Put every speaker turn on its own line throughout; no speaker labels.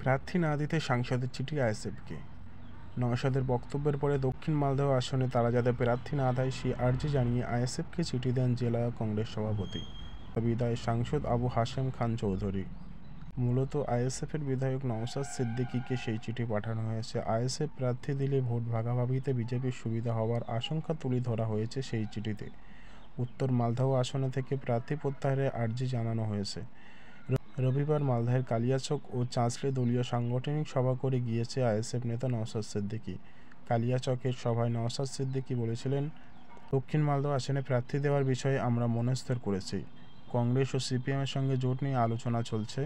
প্রার্থী না দিতে সাংসদের চিঠি আইএসএফকে। নওশাদের বক্তব্যের পরে দক্ষিণ মালদহ আসনে তারা যাতে প্রার্থী না দেয় সেই আর্জি জানিয়ে আইএসএফকে চিঠি দেন জেলা কংগ্রেস সভাপতি বিধায়ক সাংসদ আবু হাশেম খান চৌধুরী। মূলত আইএসএফের বিধায়ক নওশাদ সিদ্দিকীকে সেই চিঠি পাঠানো হয়েছে। আইএসএফ প্রার্থী দিলে ভোট ভাগাভাগিতে বিজেপির সুবিধা হওয়ার আশঙ্কা তুলে ধরা হয়েছে সেই চিঠিতে। উত্তর মালদহ আসনে থেকে প্রার্থী প্রত্যাহারের আর্জি জানানো হয়েছে। রবিবার মালদহের কালিয়াচক ও চাঁচলে দলীয় সাংগঠনিক সভা করে গিয়েছে আইএসএফ নেতা নওশাদ সিদ্দিকী। কালিয়াচকের সভায় নওশাদ সিদ্দিকী বলেছিলেন, দক্ষিণ মালদহ আসনে প্রার্থী দেওয়ার বিষয়ে আমরা মনস্থির করেছি। কংগ্রেস ও সিপিএমের সঙ্গে জোট নিয়ে আলোচনা চলছে।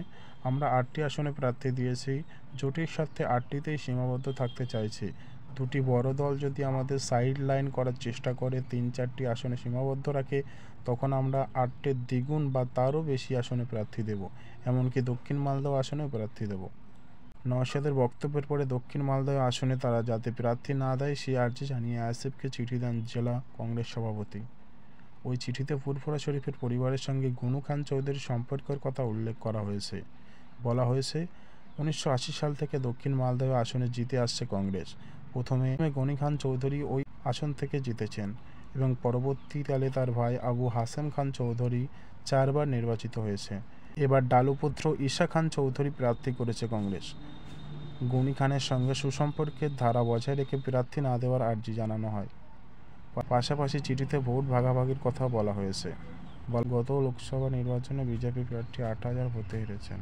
আমরা 8টি আসনে প্রার্থী দিয়েছি। জোটের স্বার্থে 8টিতেই সীমাবদ্ধ থাকতে চাইছি। দুটি বড় দল যদি আমাদের সাইড লাইন করার চেষ্টা করে 3-4টি আসনে সীমাবদ্ধ রাখে, তখন আমরা 8টির দ্বিগুণ বা তারও বেশি আসনে প্রার্থী দেব, এমনকি দক্ষিণ মালদহ আসনেও প্রার্থী দেব। নওশাদের বক্তব্যের পরে দক্ষিণ মালদহ আসনে তারা যাতে প্রার্থী না দেয় সেই আর্জি জানিয়ে আইএসএফকে চিঠি দেন জেলা কংগ্রেস সভাপতি। ওই চিঠিতে ফুরফুরা শরীফের পরিবারের সঙ্গে গনু খান চৌধুরীর সম্পর্কের কথা উল্লেখ করা হয়েছে। বলা হয়েছে, 1980 সাল থেকে দক্ষিণ মালদহ আসনে জিতে আসছে কংগ্রেস। প্রথমে গনি খান চৌধুরী ওই আসন থেকে জিতেছেন এবং পরবর্তীকালে তার ভাই আবু হাশেম খান চৌধুরী 4 বার নির্বাচিত হয়েছে। এবার ডালুপুত্র ঈশা খান চৌধুরী প্রার্থী করেছে কংগ্রেস। গনি খানের সঙ্গে সুসম্পর্কের ধারা বজায় রেখে প্রার্থী না দেওয়ার আর্জি জানানো হয়। পাশাপাশি চিঠিতে ভোট ভাগাভাগির কথা বলা হয়েছে। গত লোকসভা নির্বাচনে বিজেপি প্রার্থী 8,000 ভোটে হেরেছেন।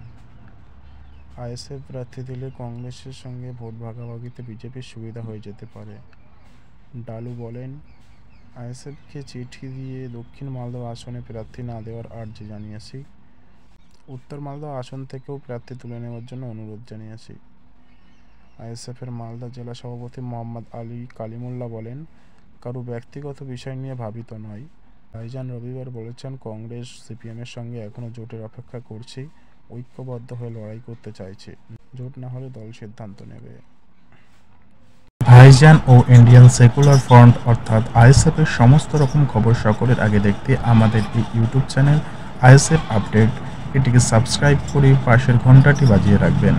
আইএসএফ প্রার্থী দিলে কংগ্রেসের সঙ্গে ভোট ভাগাভাগিতে বিজেপির সুবিধা হয়ে যেতে পারে। ডালু বলেন, আইএসএফকে চিঠি দিয়ে দক্ষিণ মালদহ আসনে প্রার্থী না দেওয়ার আর্জি জানিয়েছি। উত্তর মালদহ আসন থেকেও প্রার্থী তুলে নেওয়ার জন্য অনুরোধ জানিয়েছি। আইএসএফের মালদা জেলা সভাপতি মোহাম্মদ আলী কালিমুল্লাহ বলেন, কারো ব্যক্তিগত বিষয় নিয়ে ভাবিত নয়। ভাইজান রবিবার বলেছেন, কংগ্রেস সিপিএমের সঙ্গে এখনও জোটের অপেক্ষা করছি, ঐক্যবদ্ধ হয়ে লড়াই করতে চাইছি। জোট না হলে দল সিদ্ধান্ত নেবে।
ভাইজান ও ইন্ডিয়ান সেকুলার ফ্রন্ট অর্থাৎ আইএসএফের সমস্ত রকম খবর সকলের আগে দেখতে আমাদের এই ইউটিউব চ্যানেল আইএসএফ আপডেট এটিকে সাবস্ক্রাইব করে পাশের ঘন্টাটি বাজিয়ে রাখবেন।